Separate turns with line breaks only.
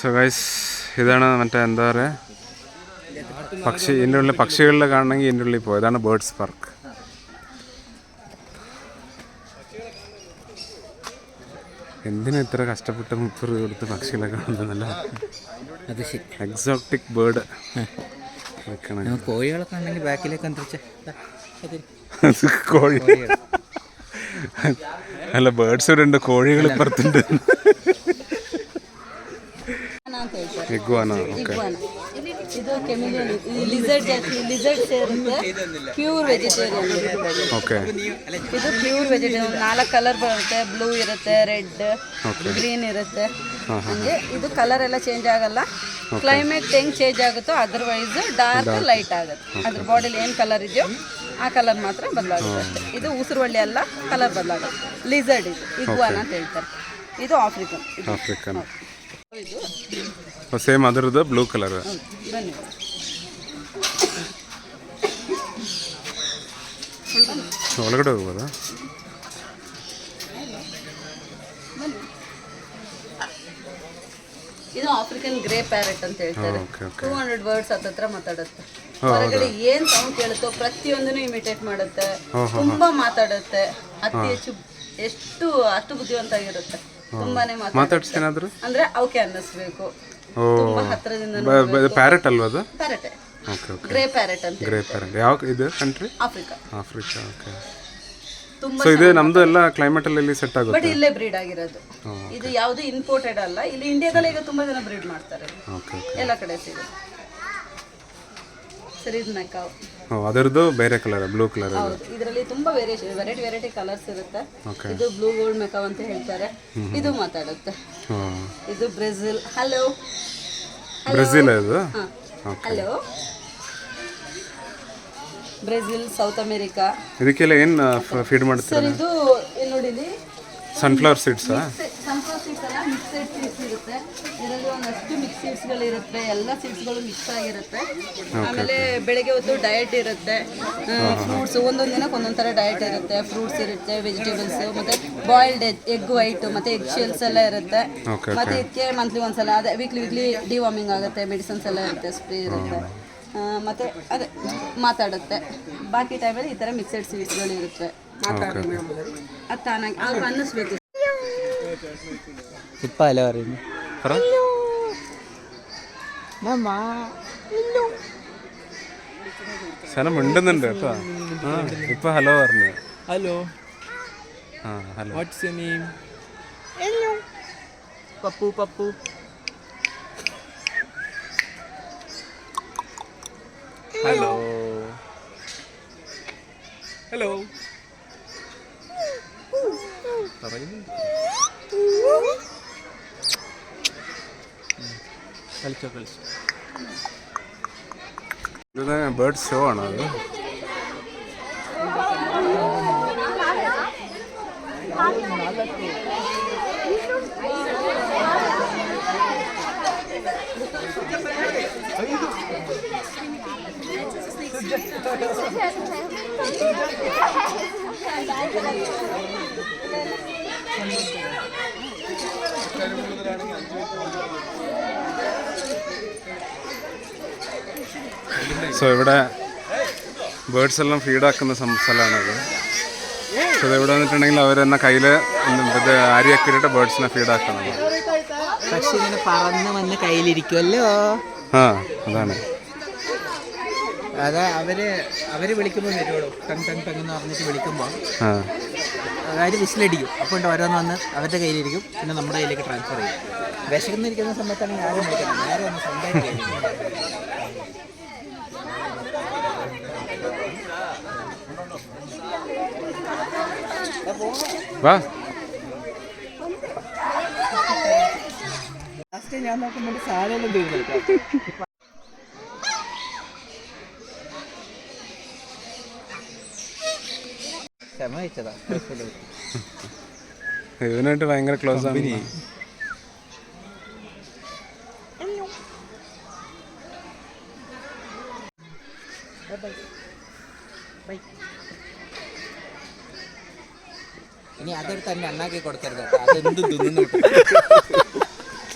So guys ഇതാണ് മറ്റേ എന്താ പറയുക പക്ഷി, ഇതിൻ്റെ ഉള്ളിൽ പക്ഷികളിൽ കാണണമെങ്കിൽ ഇതിൻ്റെ ഉള്ളിൽ പോയി. ഇതാണ് ബേർഡ്സ് പാർക്ക്. എന്തിനാ ഇത്ര കഷ്ടപ്പെട്ട് 30 രൂപ കൊടുത്ത് പക്ഷികളെ കാണുന്നതല്ല. എക്സോട്ടിക് ബേർഡ്
കോഴികളൊക്കെ ആണെങ്കിൽ ബാക്കിലേക്ക്
കോഴി അല്ല, ബേർഡ്സ് ഇവിടെ ഉണ്ട്, കോഴികൾ ഇപ്പുറത്തുണ്ട്. ഇഗ്വാന. ഓക്കെ.
ಇದು ಕೆಮಿಲಿಯನ್, ಲಿಸರ್ಡ್ ಜಾತಿ, ಲಿಸರ್ಡ್ ಸೇರುತ್ತೆ. Pure vegetarian.
ಓಕೆ.
ಇದು ಪ್ಯೂರ್ ವೆಜಿಟೇರಿಯನ್. 4 ಕಲರ್ ಬರುತ್ತೆ. ಬ್ಲೂ ಇರುತ್ತೆ, ರೆಡ್, ಗ್ರೀನ್ ಇರುತ್ತೆ. ಹಂಗೆ ಇದು ಕಲರ್ ಎಲ್ಲ ಚೇಂಜ್ ಆಗಲ್ಲ. ಕ್ಲೈಮೇಟ್ ಹೆಂಗ್ ಚೇಂಜ್ ಆಗುತ್ತೋ ಅದರ್ವೈಸ್ ಡಾರ್ಕ್ ಲೈಟ್ ಆಗುತ್ತೆ. ಅದ್ರ ಬಾಡಿಲಿ ಏನು ಕಲರ್ ಇದೆಯೋ ಆ ಕಲರ್ ಮಾತ್ರ ಬದಲಾಗುತ್ತೆ ಅಷ್ಟೇ. ಇದು ಉಸಿರುವಳ್ಳಿ ಎಲ್ಲ ಕಲರ್ ಬದಲಾಗುತ್ತೆ. ಲಿಸರ್ಡ್ ಇದು ಇಗ್ವಾನ ಅಂತ ಹೇಳ್ತಾರೆ. ಇದು ಆಫ್ರಿಕನ್.
ಸೇಮ್ ಅದರದ್ದು ಬ್ಲೂ ಕಲರ್. ಒಳಗಡೆ ಹೋಗ್ಬೋದಾ?
ಇದು ಆಫ್ರಿಕನ್ ಗ್ರೇ ಪ್ಯಾರೆಟ್ ಅಂತ ಹೇಳ್ತಾರೆ. 200 ವರ್ಡ್ಸ್ ಹತ್ರ ಮಾತಾಡುತ್ತೆ. ಹೊರಗಡೆ ಏನ್ ಸೌಂಡ್ ಕೇಳುತ್ತೋ ಪ್ರತಿಯೊಂದನ್ನು ಇಮಿಟೇಟ್ ಮಾಡುತ್ತೆ. ತುಂಬಾ ಮಾತಾಡುತ್ತೆ. ಅಷ್ಟು ಬುದ್ಧಿವಂತ ಆಗಿರುತ್ತೆ. ತುಂಬಾನೇ
ಮಾತಾಡ್ಸ್ತಾನಾದ್ರು
ಅಂದ್ರೆ ಅವಕ್ಕೆ ಅನ್ನಿಸ್ಬೇಕು. ತುಂಬಾ ಹತ್ರದಿಂದ
ಪ್ಯಾರೆಟ್ ಅಲ್ವಾ ಅದು?
Parrot.
Okay okay.
Grey parrot ಅಂತ.
ಗ್ರೇ ಪ್ಯಾರೆಟ್ ಯಾವ ಇದು country?
Africa.
Africa. Okay. So ಇದು ನಮ್ದು ಎಲ್ಲ ಕ್ಲೈಮೇಟ್ ಅಲ್ಲಿ ಸೆಟ್ ಆಗುತ್ತೆ.
ಬಟ್ ಇಲ್ಲೇ ಬ್ರೀಡ್ ಆಗಿರೋದು. ಇದು ಯಾವುದು ಇಂಪೋರ್ಟೆಡ್ ಅಲ್ಲ. ಇಲ್ಲಿ ಇಂಡಿಯಾದಲ್ಲಿ ಈಗ ತುಂಬಾ ಜನ ಬ್ರೀಡ್ ಮಾಡ್ತಾರೆ.
ಓಕೆ.
ಎಲ್ಲ ಕಡೆ ಸಿಗುತ್ತೆ. ಸರಿ, ಇದು ಮೆಕಾವ್.
ಅದರದ್ದು ಬೇರೆ ಕಲರ್, ಬ್ಲೂ ಕಲರ್.
ಹೌದು, ಇದರಲ್ಲಿ ತುಂಬಾ ವೆರೈಟಿ ಕಲರ್ಸ್ ಇರುತ್ತೆ. ಇದು ಬ್ಲೂ ಗೋಲ್ಡ್ ಮೆಕಾವ್ ಅಂತ ಹೇಳ್ತಾರೆ. ಇದು ಮಾತಾಡುತ್ತೆ. ಇದು ಬ್ರೆಜಿಲ್. ಹಲೋ.
ಬ್ರೆಜಿಲ್ ಇದು.
ಹಲೋ. Brazil, south America.
ಇದಕ್ಕೆಲ್ಲ ಏನು ಫೀಡ್ ಮಾಡ್ತಾರೆ
ಸರ್? ಇದು ನೋಡಿ,
ಸನ್ಫ್ಲವರ್ ಸೀಡ್ಸ್.
ಸನ್ಫ್ಲವರ್ ಸೀಡ್ಸ್ ಅಲ್ಲ, ಮಿಕ್ಸೆಡ್ ಸೀಡ್ಸ್ ಇರುತ್ತೆ. ಇದರಲ್ಲಿ ಒಂದಷ್ಟು ಮಿಕ್ಸ್ ಸೀಡ್ಸ್ಗಳು ಇರುತ್ತೆ. ಎಲ್ಲ ಸೀಡ್ಸ್ಗಳು ಮಿಕ್ಸ್ ಆಗಿರುತ್ತೆ. ಆಮೇಲೆ ಬೆಳಗ್ಗೆ ಹೊತ್ತು ಡಯಟ್ ಇರುತ್ತೆ. ಫ್ರೂಟ್ಸ್ ಒಂದೊಂದು ದಿನಕ್ಕೆ ಒಂದೊಂದು ಥರ ಡಯಟ್ ಇರುತ್ತೆ. ಫ್ರೂಟ್ಸ್ ಇರುತ್ತೆ, ವೆಜಿಟೇಬಲ್ಸ್, ಮತ್ತೆ ಬಾಯ್ಲ್ಡ್ ಎಗ್ ವೈಟ್, ಮತ್ತೆ ಎಗ್ ಶೆಲ್ಸ್ ಎಲ್ಲ ಇರುತ್ತೆ. ಮತ್ತೆ ಇದಕ್ಕೆ ಮಂತ್ಲಿ ಒಂದ್ಸಲ, ಅದೇ ವೀಕ್ಲಿ ಡಿವಾರ್ಮಿಂಗ್ ಆಗುತ್ತೆ. ಮೆಡಿಸಿನ್ಸ್ ಎಲ್ಲ ಇರುತ್ತೆ, ಸ್ಪ್ರೇ ಇರುತ್ತೆ. ಮತ್ತೆ ಅದೇ ಮಾತಾಡುತ್ತೆ. ಬಾಕಿ ಟೈಮಲ್ಲಿ ಈ ಥರ ಮಿಕ್ಸೆಡ್ ಸೀಡ್ಸ್ಗಳು ಇರುತ್ತೆ. ಮಾತಾಡೋದು ಅದು ತಾನಾಗಿ ಅವ್ರಿಗೆ ಅನ್ನಿಸ್ಬೇಕು.
ഇപ്പം അല്ല പറയുന്നു.
ശനം ഉണ്ടെന്നുണ്ട് കേട്ടോ. ഇപ്പൊ ഹലോ പറഞ്ഞു.
Hello.
Hello.
What's your name? Hello. Pappu. Pappu. Hello. Hello. കളിച്ചോ.
ഇത് ബേർഡ് ഷോ ആണോ അത്? സോ ഇവിടെ ബേർഡ്സ് എല്ലാം ഫീഡാക്കുന്ന സ്ഥലമാണത്. സോ ഇവിടെ വന്നിട്ടുണ്ടെങ്കിൽ അവർ തന്നെ കയ്യിൽ ഇത് അരിയൊക്കെ ഇട്ടിട്ട് ബേർഡ്സിനെ ഫീഡാക്കണം.
പക്ഷെ ഇങ്ങനെ പറന്ന് വന്ന് കയ്യിലിരിക്കുമല്ലോ.
അതാണ്.
അതാ അവര് വിളിക്കുമ്പോൾ വരുള്ളൂ. ടങ് എന്ന് പറഞ്ഞിട്ട് വിളിക്കുമ്പോൾ അതായത് വിസിലടിക്കും. അപ്പോൾ ഓരോന്ന് വന്ന് അവരുടെ കയ്യിലിരിക്കും. പിന്നെ നമ്മുടെ കയ്യിലേക്ക് ട്രാൻസ്ഫർ ചെയ്യും. വിശക്കുന്നിരിക്കുന്ന സമയത്താണെങ്കിൽ ആരും വിളിക്കണം. നേരെ വന്ന് സ്വന്തമായിട്ട്
വാ.
ലാസ്റ്റ് ഞാൻ നോക്കുമ്പോൾ സാധനം തീർന്നു. ക്ഷമ വെച്ചതാ.
ഇവനായിട്ട് ഭയങ്കര ക്ലോസ് ആണ്.
ഇനി അതൊരു തന്നെ അണ്ണാക്കി കൊടുക്കരുത്. അതെന്ത് തിന്നു.